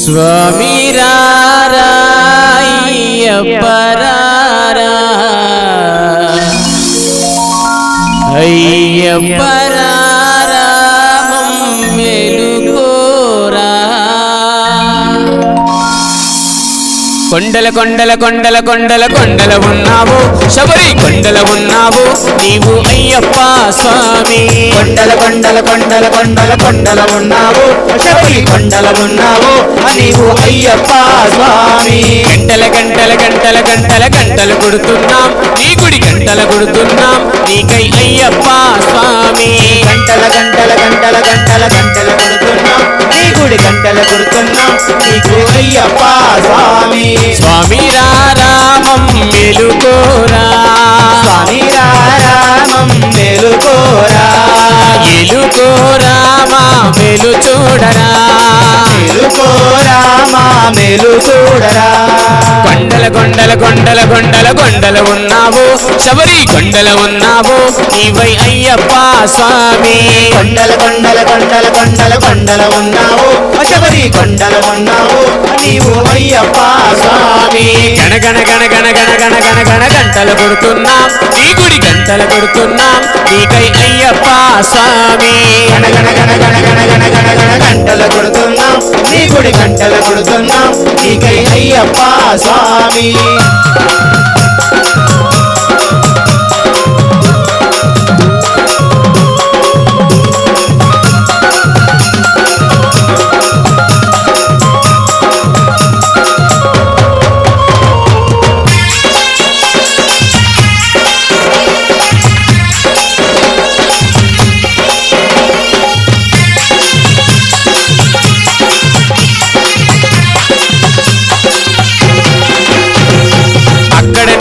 స్వామి రారా అయ్యప్ప రారా అయ్యప్ప రారా మేలుకోరా కొండల కొండల కొండల కొండల కొండల ఉన్నావు శబరి కొండల ఉన్నావు నీవు అయ్యప్ప స్వామి కొండల కొండల కొండల కొండల కొండల ఉన్నావు శబరి కొండల ఉన్నావు నీవు అయ్యప్ప స్వామి గంటల గంటల గంటల గంటల గంటలు కొడుతున్నాం నీ గుడి గంటలు కొడుతున్నాం నీకై అయ్యప్ప స్వామి గంటల గంటల గంటల గంటల గంటలు కొడుతున్నాం నీ గుడి గంటలు కొడుతున్నాం నీకు అయ్యప్ప స్వామి స్వామి రామం మేలుకోరా స్వామి రామం మేలుకోరా ఎలుకోరా మా మేలు చూడరా మేలుకోరా మా మేలు చూడరా కొండల కొండల కొండల కొండల కొండల ఉన్నావు శబరి కొండల ఉన్నావు నీవై అయ్యప్ప స్వామి కొండల కొండల కొండల కొండల కొండల ఉన్నావు శబరి కొండల ఉన్నావు నీవు అయ్యప్ప స్వామి గణ గణ గణ గణ గణ గణ గణ గణ గంటలు కొడుతున్నాం నీ గుడి గంటలు కొడుతున్నాం నీకై అయ్యప్ప స్వామి గణ గణ గణ గణ గణ గణ గణ గణ గంటలు కొడుతున్నాం నీ గుడి గంటలు కొడుతున్నాం నీకై అయ్యప్ప స్వామి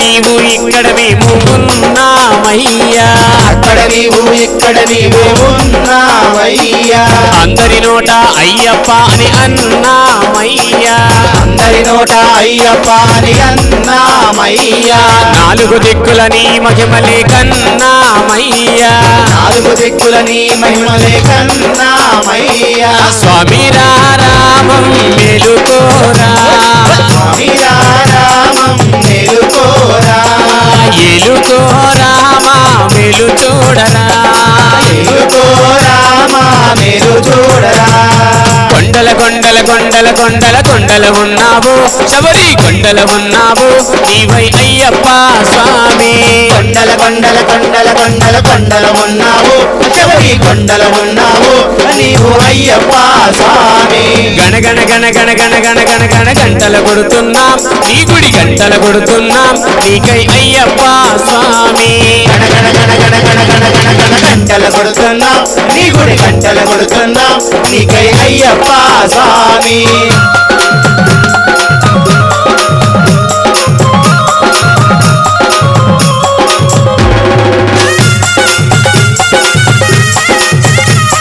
నీవు ఇక్కడ మేము ఉన్నామయ్యా అక్కడ నీవు ఇక్కడ నీవు ఉన్నావయ్యా అందరి నోట అయ్యప్ప అని అన్నామయ్యా అందరి నోట అయ్యప్ప అని అన్నామయ్యా నాలుగు దిక్కుల నీ మహిమలే కన్నామయ్యా నాలుగు దిక్కుల నీ మహిమలే కన్నామయ్యా స్వామి రామం మేలుకోరా స్వామి రామం మేలుకోరా ఎలుకోరా మా మేలు చూడరా ఎలుకోరా మా మేలు చూడరా కొండల కొండల కొండల కొండల కొండల ఉన్నావు శబరి కొండల ఉన్నావు నీవై అయ్యప్ప స్వామి కొండల కొండల కొండల కొండల కొండల ఉన్నావు శబరి కొండల ఉన్నావు నీవు అయ్యప్ప స్వామి గణ గణ గణ గణ గణ గణ గణ గణ గంటలు కొడుతున్నాం నీ గుడి గంటలు కొడుతున్నాం నీకై అయ్యప్ప స్వామి గణ గణ గణ గణ గణ గణ గణ గణ గంటలు కొడుతున్నాం నీ గుడి గంటలు కొడుతున్నాం నీకై అయ్యప్ప స్వామి